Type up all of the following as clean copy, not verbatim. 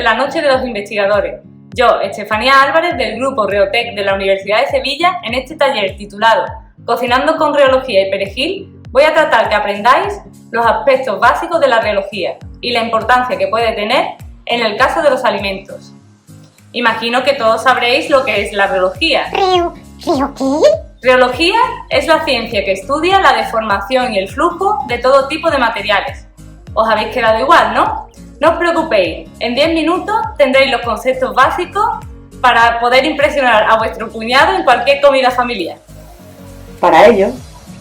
la Noche de los Investigadores. Yo, Estefanía Álvarez, del Grupo Reotec de la Universidad de Sevilla, en este taller titulado Cocinando con Reología y Perejil, voy a tratar que aprendáis los aspectos básicos de la reología y la importancia que puede tener en el caso de los alimentos. Imagino que todos sabréis lo que es la reología. ¿Reo qué? Reología es la ciencia que estudia la deformación y el flujo de todo tipo de materiales. Os habéis quedado igual, ¿no? No os preocupéis, en 10 minutos tendréis los conceptos básicos para poder impresionar a vuestro cuñado en cualquier comida familiar. Para ello,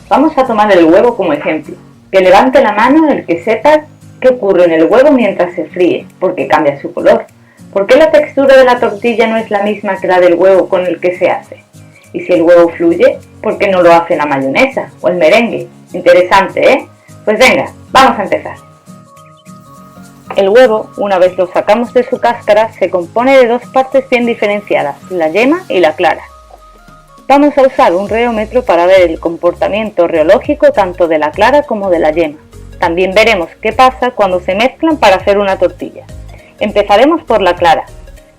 vamos a tomar el huevo como ejemplo. Que levante la mano el que sepa qué ocurre en el huevo mientras se fríe, porque cambia su color. ¿Por qué la textura de la tortilla no es la misma que la del huevo con el que se hace? Y si el huevo fluye, ¿por qué no lo hace la mayonesa o el merengue? Interesante, ¿eh? Pues venga, vamos a empezar. El huevo, una vez lo sacamos de su cáscara, se compone de dos partes bien diferenciadas, la yema y la clara. Vamos a usar un reómetro para ver el comportamiento reológico tanto de la clara como de la yema. También veremos qué pasa cuando se mezclan para hacer una tortilla. Empezaremos por la clara.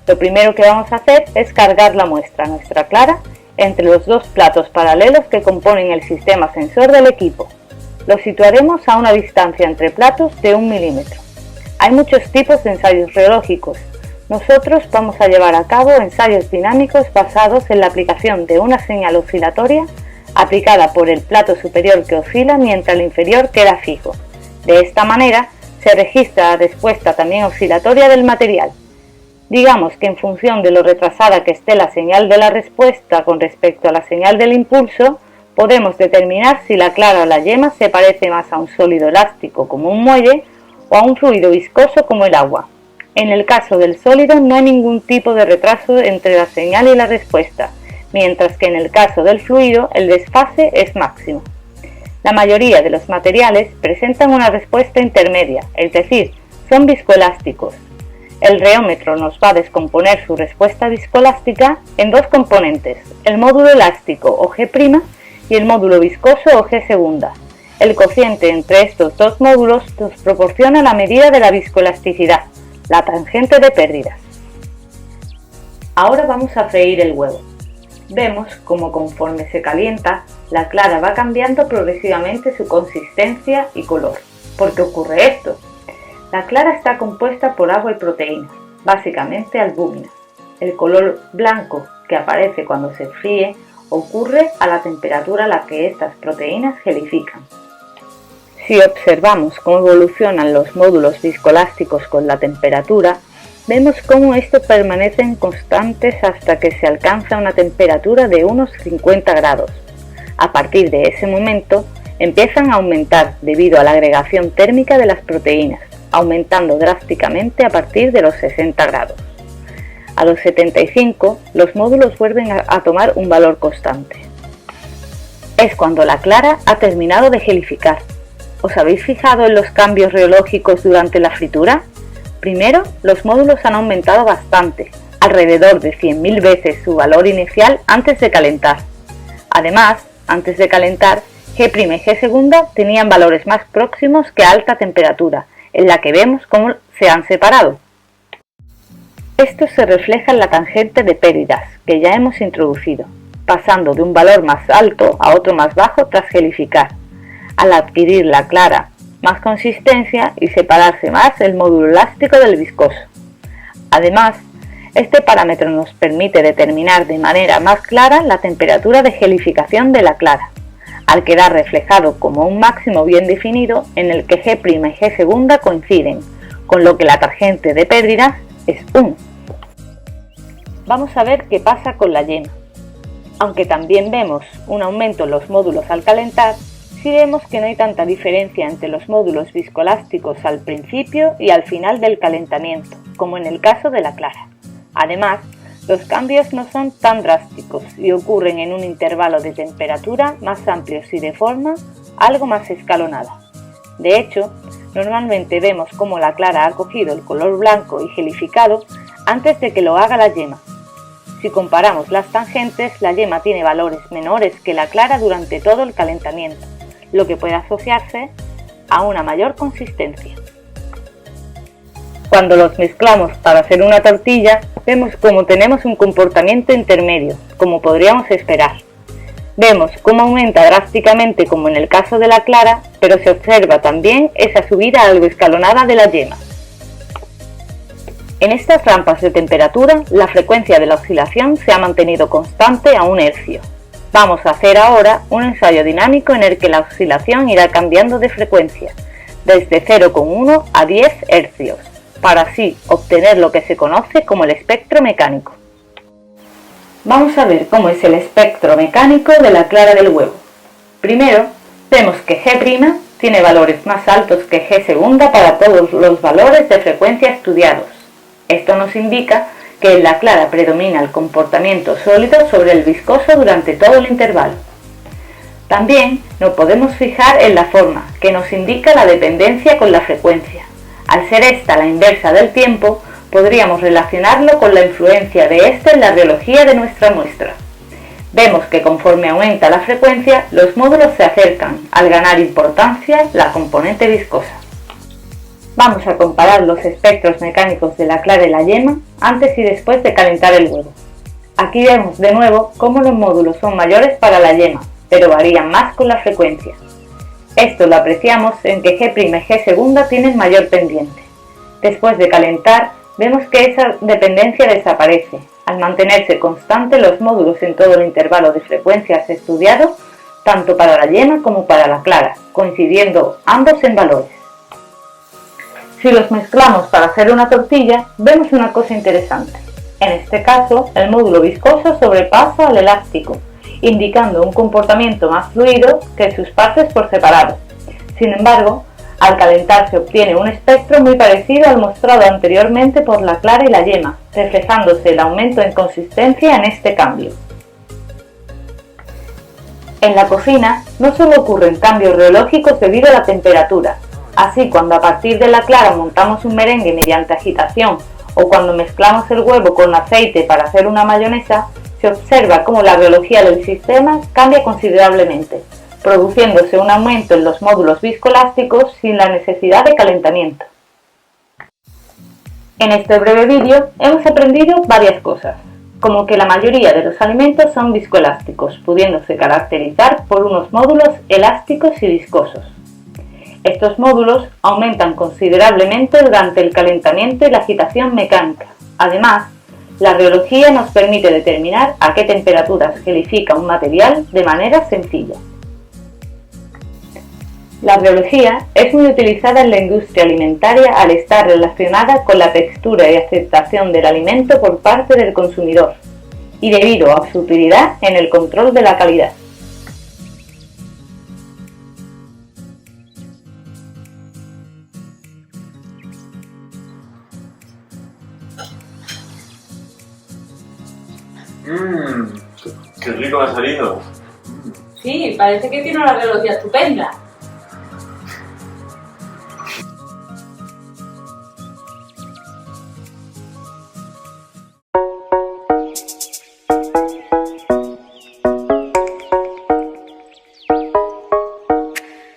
Lo primero que vamos a hacer es cargar la muestra, nuestra clara, entre los dos platos paralelos que componen el sistema sensor del equipo. Lo situaremos a una distancia entre platos de 1 milímetro. Hay muchos tipos de ensayos reológicos. Nosotros vamos a llevar a cabo ensayos dinámicos basados en la aplicación de una señal oscilatoria aplicada por el plato superior que oscila mientras el inferior queda fijo. De esta manera se registra la respuesta también oscilatoria del material. Digamos que en función de lo retrasada que esté la señal de la respuesta con respecto a la señal del impulso, podemos determinar si la clara o la yema se parece más a un sólido elástico como un muelle o a un fluido viscoso como el agua. En el caso del sólido no hay ningún tipo de retraso entre la señal y la respuesta, mientras que en el caso del fluido el desfase es máximo. La mayoría de los materiales presentan una respuesta intermedia, es decir, son viscoelásticos. El reómetro nos va a descomponer su respuesta viscoelástica en dos componentes, el módulo elástico o G' y el módulo viscoso o G'. El cociente entre estos dos módulos nos proporciona la medida de la viscoelasticidad, la tangente de pérdidas. Ahora vamos a freír el huevo. Vemos cómo conforme se calienta, la clara va cambiando progresivamente su consistencia y color. ¿Por qué ocurre esto? La clara está compuesta por agua y proteínas, básicamente albúmina. El color blanco que aparece cuando se fríe ocurre a la temperatura a la que estas proteínas gelifican. Si observamos cómo evolucionan los módulos viscoelásticos con la temperatura, vemos cómo estos permanecen constantes hasta que se alcanza una temperatura de unos 50 grados. A partir de ese momento, empiezan a aumentar debido a la agregación térmica de las proteínas, aumentando drásticamente a partir de los 60 grados. A los 75, los módulos vuelven a tomar un valor constante. Es cuando la clara ha terminado de gelificar. ¿Os habéis fijado en los cambios reológicos durante la fritura? Primero, los módulos han aumentado bastante, alrededor de 100.000 veces su valor inicial antes de calentar. Además, antes de calentar, G' y G' tenían valores más próximos que a alta temperatura, en la que vemos cómo se han separado. Esto se refleja en la tangente de pérdidas, que ya hemos introducido, pasando de un valor más alto a otro más bajo tras gelificar, al adquirir la clara más consistencia y separarse más el módulo elástico del viscoso. Además, este parámetro nos permite determinar de manera más clara la temperatura de gelificación de la clara, al quedar reflejado como un máximo bien definido en el que G' y G' coinciden, con lo que la tangente de pérdidas es 1. Vamos a ver qué pasa con la yema. Aunque también vemos un aumento en los módulos al calentar, sí vemos que no hay tanta diferencia entre los módulos viscoelásticos al principio y al final del calentamiento, como en el caso de la clara. Además, los cambios no son tan drásticos y ocurren en un intervalo de temperatura más amplios y de forma algo más escalonada. De hecho, normalmente vemos cómo la clara ha cogido el color blanco y gelificado antes de que lo haga la yema. Si comparamos las tangentes, la yema tiene valores menores que la clara durante todo el calentamiento, lo que puede asociarse a una mayor consistencia. Cuando los mezclamos para hacer una tortilla, vemos cómo tenemos un comportamiento intermedio, como podríamos esperar. Vemos cómo aumenta drásticamente como en el caso de la clara, pero se observa también esa subida algo escalonada de la yema. En estas rampas de temperatura, la frecuencia de la oscilación se ha mantenido constante a 1 hercio. Vamos a hacer ahora un ensayo dinámico en el que la oscilación irá cambiando de frecuencia, desde 0,1 a 10 hercios, para así obtener lo que se conoce como el espectro mecánico. Vamos a ver cómo es el espectro mecánico de la clara del huevo. Primero, vemos que G' tiene valores más altos que G segunda para todos los valores de frecuencia estudiados. Esto nos indica que en la clara predomina el comportamiento sólido sobre el viscoso durante todo el intervalo. También nos podemos fijar en la forma, que nos indica la dependencia con la frecuencia. Al ser esta la inversa del tiempo, podríamos relacionarlo con la influencia de este en la reología de nuestra muestra. Vemos que conforme aumenta la frecuencia, los módulos se acercan, al ganar importancia la componente viscosa. Vamos a comparar los espectros mecánicos de la clara y la yema antes y después de calentar el huevo. Aquí vemos de nuevo cómo los módulos son mayores para la yema, pero varían más con la frecuencia. Esto lo apreciamos en que G' y G segunda tienen mayor pendiente. Después de calentar, vemos que esa dependencia desaparece, al mantenerse constante los módulos en todo el intervalo de frecuencias estudiado, tanto para la yema como para la clara, coincidiendo ambos en valores. Si los mezclamos para hacer una tortilla, vemos una cosa interesante. En este caso, el módulo viscoso sobrepasa al elástico, indicando un comportamiento más fluido que sus partes por separado. Sin embargo, al calentar se obtiene un espectro muy parecido al mostrado anteriormente por la clara y la yema, reflejándose el aumento en consistencia en este cambio. En la cocina no solo ocurren cambios reológicos debido a la temperatura. Así, cuando a partir de la clara montamos un merengue mediante agitación o cuando mezclamos el huevo con aceite para hacer una mayonesa, se observa cómo la reología del sistema cambia considerablemente, produciéndose un aumento en los módulos viscoelásticos sin la necesidad de calentamiento. En este breve vídeo hemos aprendido varias cosas, como que la mayoría de los alimentos son viscoelásticos, pudiéndose caracterizar por unos módulos elásticos y viscosos. Estos módulos aumentan considerablemente durante el calentamiento y la agitación mecánica. Además, la reología nos permite determinar a qué temperaturas gelifica un material de manera sencilla. La reología es muy utilizada en la industria alimentaria al estar relacionada con la textura y aceptación del alimento por parte del consumidor y debido a su utilidad en el control de la calidad. ¡Qué rico me ha salido! Sí, parece que tiene una reología estupenda.